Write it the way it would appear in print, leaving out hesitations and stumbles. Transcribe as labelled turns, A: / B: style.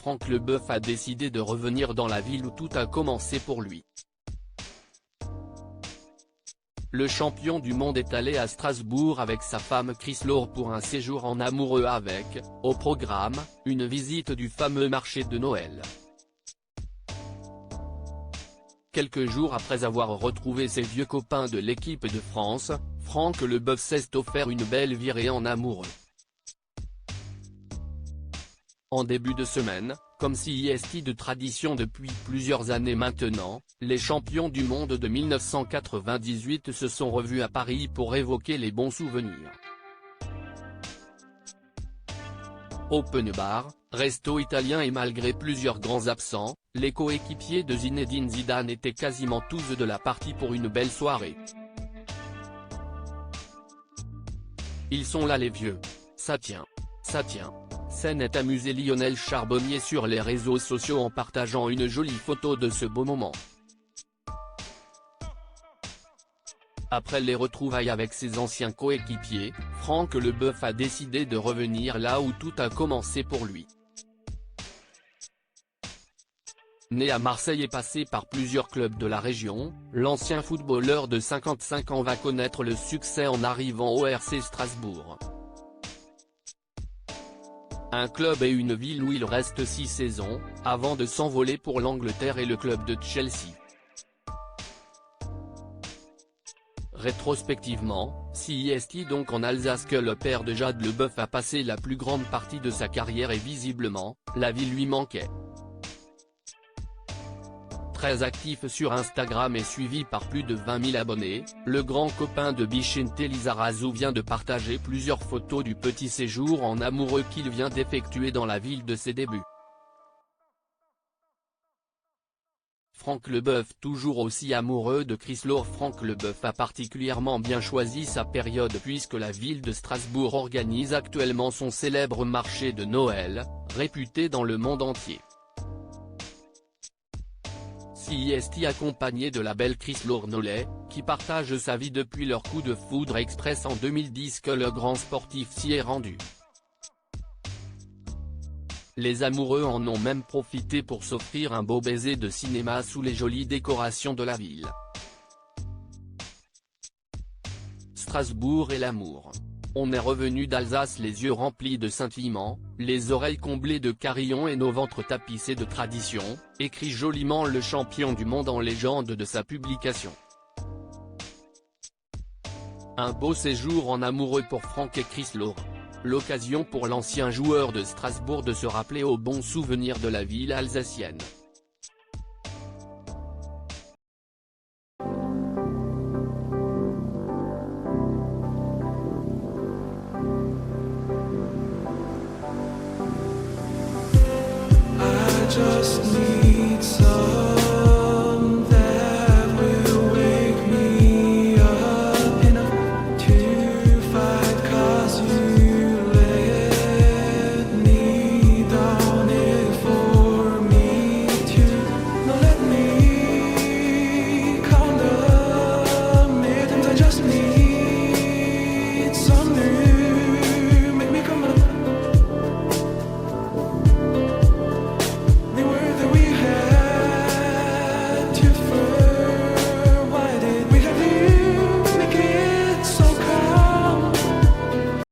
A: Franck Leboeuf a décidé de revenir dans la ville où tout a commencé pour lui. Le champion du monde est allé à Strasbourg avec sa femme Chris Laure pour un séjour en amoureux avec, au programme, une visite du fameux marché de Noël. Quelques jours après avoir retrouvé ses vieux copains de l'équipe de France, Franck Leboeuf s'est offert une belle virée en amoureux. En début de semaine, comme si est de tradition depuis plusieurs années maintenant, les champions du monde de 1998 se sont revus à Paris pour évoquer les bons souvenirs. Open bar, resto italien et malgré plusieurs grands absents, les coéquipiers de Zinedine Zidane étaient quasiment tous de la partie pour une belle soirée. Ils sont là les vieux. Ça tient. Ça tient. Scène est amusé Lionel Charbonnier sur les réseaux sociaux en partageant une jolie photo de ce beau moment. Après les retrouvailles avec ses anciens coéquipiers, Franck Leboeuf a décidé de revenir là où tout a commencé pour lui. Né à Marseille et passé par plusieurs clubs de la région, l'ancien footballeur de 55 ans va connaître le succès en arrivant au RC Strasbourg. Un club et une ville où il reste 6 saisons, avant de s'envoler pour l'Angleterre et le club de Chelsea. Rétrospectivement, si est donc en Alsace que le père de Jade Leboeuf a passé la plus grande partie de sa carrière et visiblement, la ville lui manquait. Très actif sur Instagram et suivi par plus de 20 000 abonnés, le grand copain de Vicente Lizarazu vient de partager plusieurs photos du petit séjour en amoureux qu'il vient d'effectuer dans la ville de ses débuts. Franck Leboeuf toujours aussi amoureux de Chris Laure. Franck Leboeuf a particulièrement bien choisi sa période puisque la ville de Strasbourg organise actuellement son célèbre marché de Noël, réputé dans le monde entier. Si accompagné de la belle Chris Laure Nollet, qui partage sa vie depuis leur coup de foudre express en 2010 que le grand sportif s'y est rendu. Les amoureux en ont même profité pour s'offrir un beau baiser de cinéma sous les jolies décorations de la ville. Strasbourg et l'amour. On est revenu d'Alsace les yeux remplis de scintillements, les oreilles comblées de carillons et nos ventres tapissés de tradition, écrit joliment le champion du monde en légende de sa publication. Un beau séjour en amoureux pour Franck et Chris Laure. L'occasion pour l'ancien joueur de Strasbourg de se rappeler aux bons souvenirs de la ville alsacienne.
B: Just need some that will wake me up enough to fight, 'cause you let me down it for me to not let me count the minutes. I just need